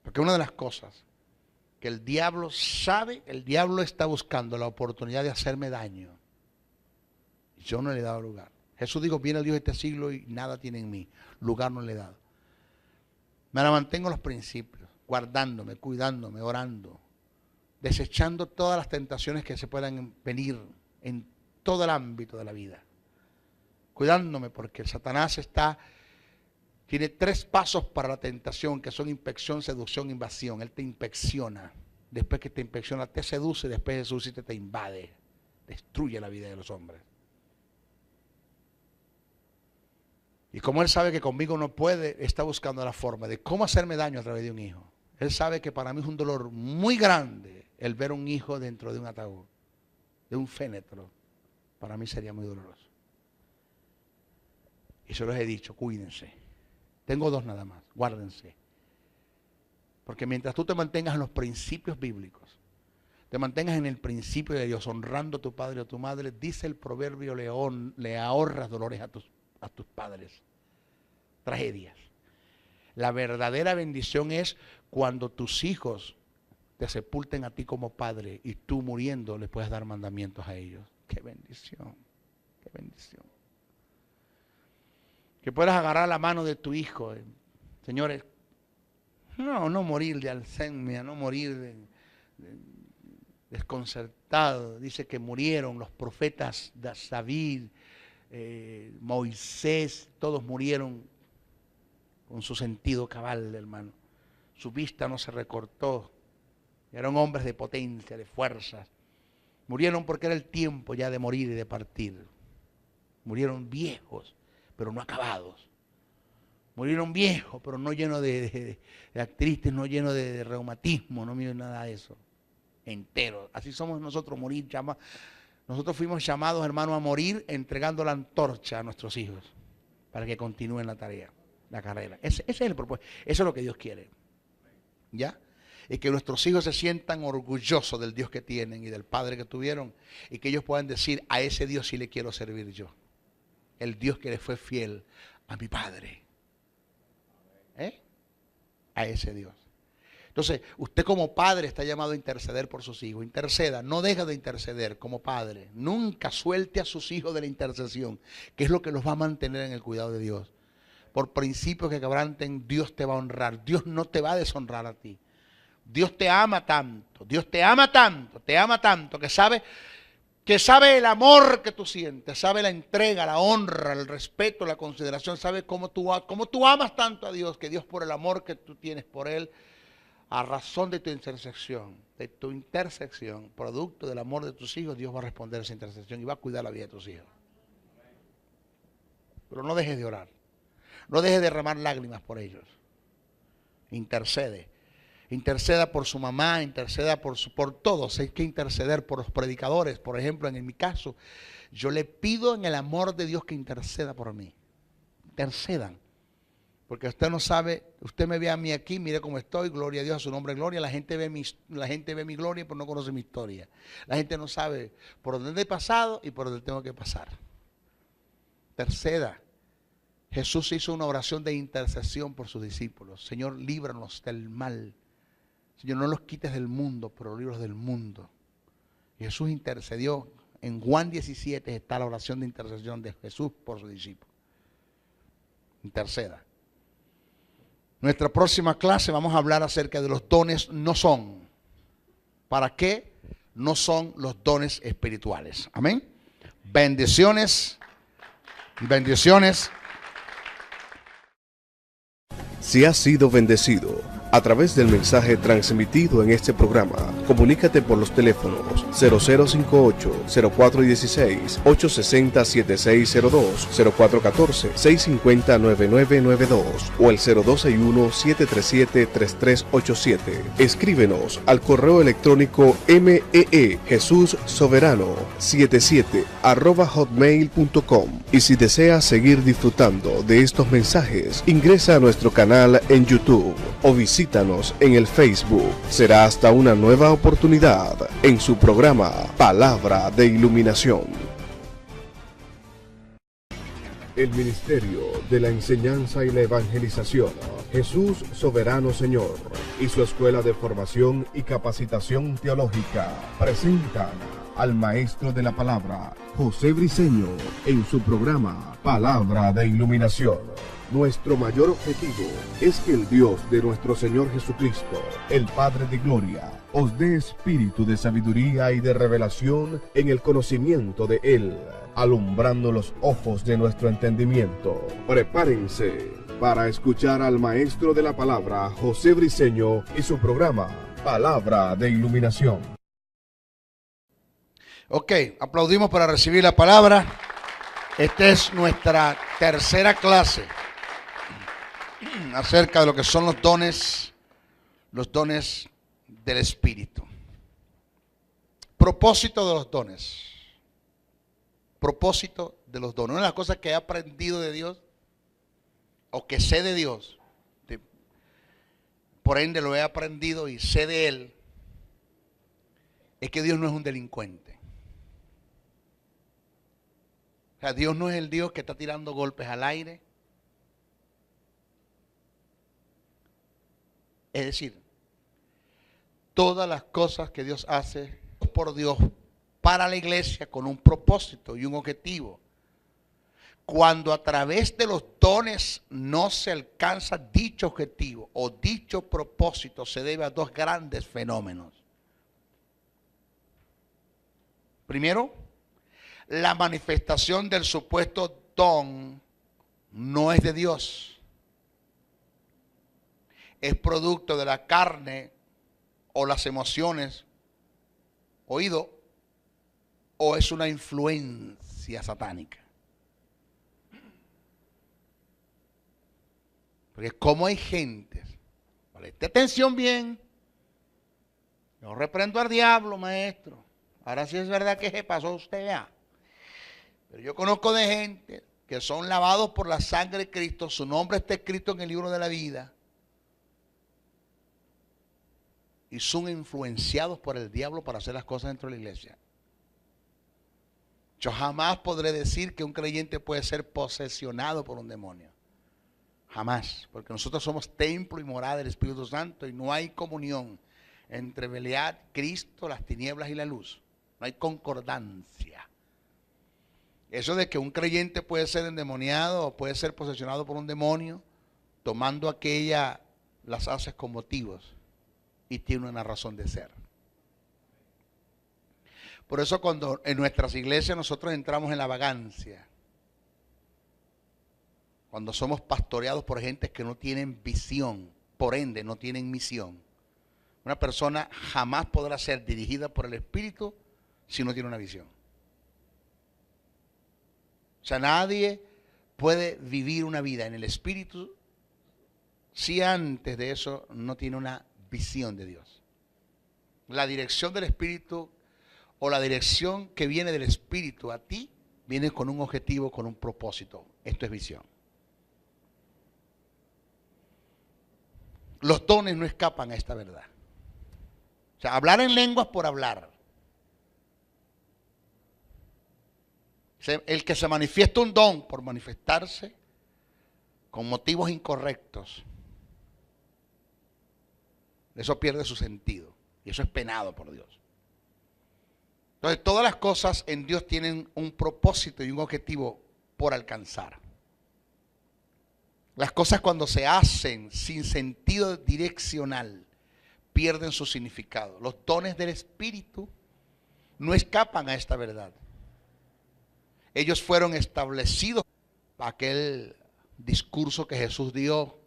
Speaker 2: Porque una de las cosas que el diablo sabe, el diablo está buscando la oportunidad de hacerme daño. Y yo no le he dado lugar. Jesús dijo: viene el Dios de este siglo y nada tiene en mí. Lugar no le he dado. Me la mantengo en los principios, guardándome, cuidándome, orando, desechando todas las tentaciones que se puedan venir en todo el ámbito de la vida. Cuidándome, porque el Satanás tiene 3 pasos para la tentación, que son inspección, seducción, invasión. Él te inspecciona. Después que te inspecciona, te seduce, y después Jesús te invade. Destruye la vida de los hombres. Y como él sabe que conmigo no puede, está buscando la forma de cómo hacerme daño a través de un hijo. Él sabe que para mí es un dolor muy grande el ver un hijo dentro de un ataúd, de un fénetro. Para mí sería muy doloroso. Y se los he dicho: cuídense. Tengo 2 nada más, guárdense. Porque mientras tú te mantengas en los principios bíblicos, te mantengas en el principio de Dios, honrando a tu padre o a tu madre, dice el proverbio: le ahorras dolores a tus padres, tragedias. La verdadera bendición es cuando tus hijos te sepulten a ti como padre y tú muriendo les puedes dar mandamientos a ellos. ¡Qué bendición! ¡Qué bendición! Que puedas agarrar la mano de tu hijo. Señores, no morir de alzheimer, no morir desconcertado. Dice que murieron los profetas David, Moisés, todos murieron con su sentido cabal, hermano. Su vista no se recortó. Eran hombres de potencia, de fuerzas. Murieron porque era el tiempo ya de morir y de partir. Murieron viejos, pero no acabados. Murieron viejos, pero no llenos de artritis, no llenos de reumatismo, no miren nada de eso. Enteros. Así somos nosotros, nosotros fuimos llamados, hermano, a morir entregando la antorcha a nuestros hijos para que continúen la tarea, la carrera. Ese es el propósito. Eso es lo que Dios quiere. ¿Ya? Y que nuestros hijos se sientan orgullosos del Dios que tienen y del Padre que tuvieron, y que ellos puedan decir: a ese Dios sí le quiero servir yo. El Dios que le fue fiel a mi Padre. A ese Dios. Entonces, usted como padre está llamado a interceder por sus hijos. Interceda, no deja de interceder como padre. Nunca suelte a sus hijos de la intercesión, que es lo que los va a mantener en el cuidado de Dios. Por principios que quebranten, Dios te va a honrar. Dios no te va a deshonrar a ti. Dios te ama tanto, Dios te ama tanto, que sabe el amor que tú sientes, sabe la entrega, la honra, el respeto, la consideración, sabe cómo tú amas tanto a Dios, que Dios por el amor que tú tienes por Él, a razón de tu intersección, producto del amor de tus hijos, Dios va a responder a esa intersección y va a cuidar la vida de tus hijos. Pero no dejes de orar, no dejes de derramar lágrimas por ellos. Intercede. Interceda por su mamá, interceda por todos. Hay que interceder por los predicadores. Por ejemplo, en mi caso, yo le pido en el amor de Dios que interceda por mí. Intercedan. Porque usted no sabe, usted me ve a mí aquí, mire cómo estoy, gloria a Dios, a su nombre, gloria. La gente ve mi gloria, pero no conoce mi historia. La gente no sabe por dónde he pasado y por dónde tengo que pasar. Interceda. Jesús hizo una oración de intercesión por sus discípulos. Señor, líbranos del mal. Señor, no los quites del mundo, pero líbranos del mundo. Y Jesús intercedió. En Juan 17 está la oración de intercesión de Jesús por sus discípulos. Interceda. Nuestra próxima clase vamos a hablar acerca de los dones no son. ¿Para qué no son los dones espirituales? Amén. Bendiciones. Bendiciones.
Speaker 1: Si has sido bendecido a través del mensaje transmitido en este programa, comunícate por los teléfonos 0058-0416, 860-7602, 0414-650-9992 o el 0261-737-3387. Escríbenos al correo electrónico meejesussoberano77@hotmail.com. Y si deseas seguir disfrutando de estos mensajes, ingresa a nuestro canal en YouTube o visítanos en el Facebook. Será hasta una nueva oportunidad en su programa Palabra de Iluminación. El Ministerio de la Enseñanza y la Evangelización, Jesús Soberano Señor, y su Escuela de Formación y Capacitación Teológica presentan al Maestro de la Palabra, José Briceño, en su programa Palabra de Iluminación. Nuestro mayor objetivo es que el Dios de nuestro Señor Jesucristo, el Padre de Gloria, os dé espíritu de sabiduría y de revelación en el conocimiento de Él, alumbrando los ojos de nuestro entendimiento. Prepárense para escuchar al Maestro de la Palabra, José Briceño, y su programa Palabra de Iluminación.
Speaker 2: Ok, aplaudimos para recibir la palabra. Esta es nuestra tercera clase acerca de lo que son los dones del Espíritu. Propósito de los dones. Propósito de los dones. Una de las cosas que he aprendido de Dios, o que sé de Dios, por ende lo he aprendido y sé de Él, es que Dios no es un delincuente. O sea, Dios no es el Dios que está tirando golpes al aire. Es decir, todas las cosas que Dios hace por Dios para la iglesia con un propósito y un objetivo. Cuando a través de los dones no se alcanza dicho objetivo o dicho propósito, se debe a dos grandes fenómenos. Primero, la manifestación del supuesto don no es de Dios. Es producto de la carne o las emociones, oído, o es una influencia satánica. Porque como hay gente, preste atención bien, yo reprendo al diablo, maestro. Ahora sí es verdad que se pasó usted ya. Pero yo conozco de gente que son lavados por la sangre de Cristo, su nombre está escrito en el libro de la vida, y son influenciados por el diablo para hacer las cosas dentro de la iglesia. Yo jamás podré decir que un creyente puede ser posesionado por un demonio. Jamás, porque nosotros somos templo y morada del Espíritu Santo y no hay comunión entre Belial, Cristo, las tinieblas y la luz. No hay concordancia. Eso de que un creyente puede ser endemoniado o puede ser posesionado por un demonio, tomando aquella, las haces con motivos y tiene una razón de ser. Por eso cuando en nuestras iglesias nosotros entramos en la vagancia, cuando somos pastoreados por gente que no tienen visión, por ende no tienen misión. Una persona jamás podrá ser dirigida por el Espíritu si no tiene una visión. O sea, nadie puede vivir una vida en el Espíritu si antes de eso no tiene una visión de Dios. La dirección del Espíritu o la dirección que viene del Espíritu a ti viene con un objetivo, con un propósito. Esto es visión. Los dones no escapan a esta verdad. O sea, hablar en lenguas por hablar. El que se manifiesta un don por manifestarse con motivos incorrectos, eso pierde su sentido y eso es penado por Dios. Entonces, todas las cosas en Dios tienen un propósito y un objetivo por alcanzar. Las cosas cuando se hacen sin sentido direccional pierden su significado. Los dones del Espíritu no escapan a esta verdad. Ellos fueron establecidos para aquel discurso que Jesús dio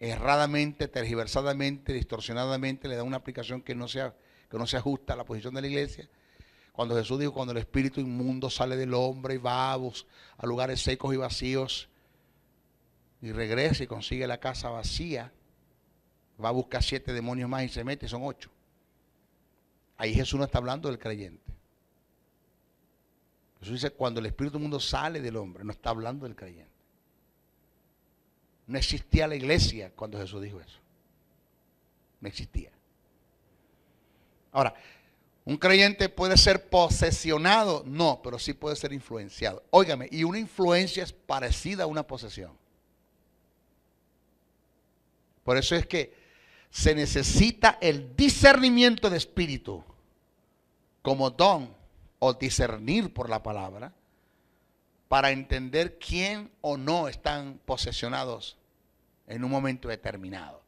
Speaker 2: erradamente, tergiversadamente, distorsionadamente, le da una aplicación que no se ajusta a la posición de la iglesia. Cuando Jesús dijo, cuando el espíritu inmundo sale del hombre y va a lugares secos y vacíos y regresa y consigue la casa vacía, va a buscar 7 demonios más y se mete, son 8. Ahí Jesús no está hablando del creyente. Jesús dice, cuando el espíritu inmundo sale del hombre, no está hablando del creyente. No existía la iglesia cuando Jesús dijo eso. No existía. Ahora, ¿un creyente puede ser posesionado? No, pero sí puede ser influenciado. Óigame, y una influencia es parecida a una posesión. Por eso es que se necesita el discernimiento de espíritu como don o discernir por la palabra para entender quién o no están posesionados en un momento determinado.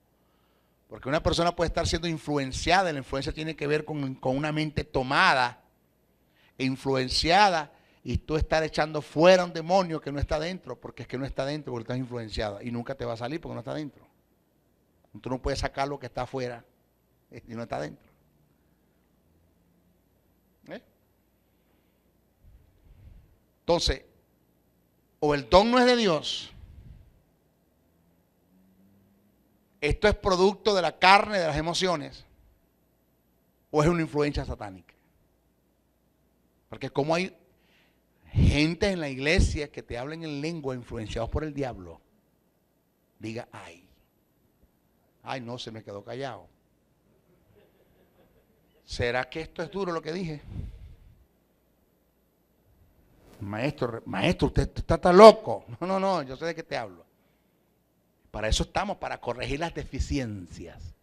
Speaker 2: Porque una persona puede estar siendo influenciada, la influencia tiene que ver con una mente tomada e influenciada, y tú estar echando fuera un demonio que no está dentro, porque es que no está dentro, porque estás influenciada, y nunca te va a salir porque no está dentro. Tú no puedes sacar lo que está afuera y no está dentro. Entonces, o el don no es de Dios, esto es producto de la carne, de las emociones, o es una influencia satánica. Porque como hay gente en la iglesia que te hablan en lengua influenciados por el diablo, diga, ay no, se me quedó callado. ¿Será que esto es duro lo que dije? Maestro, usted está tan loco. No, yo sé de qué te hablo. Para eso estamos, para corregir las deficiencias.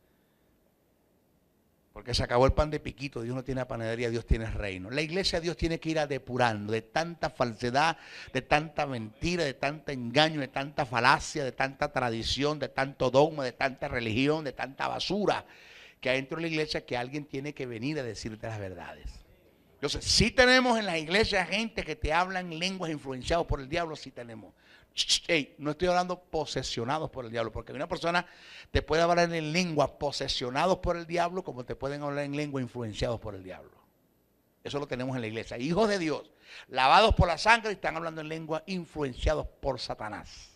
Speaker 2: Porque se acabó el pan de piquito, Dios no tiene panadería, Dios tiene reino. La iglesia Dios tiene que ir a depurando de tanta falsedad, de tanta mentira, de tanto engaño, de tanta falacia, de tanta tradición, de tanto dogma, de tanta religión, de tanta basura que hay dentro de la iglesia, que alguien tiene que venir a decirte las verdades. Entonces, sí tenemos en las iglesias gente que te hablan lenguas influenciados por el diablo, sí tenemos. No estoy hablando posesionados por el diablo, porque una persona te puede hablar en lengua posesionados por el diablo, como te pueden hablar en lengua influenciados por el diablo. Eso lo tenemos en la iglesia. Hijos de Dios, lavados por la sangre, están hablando en lengua influenciados por Satanás.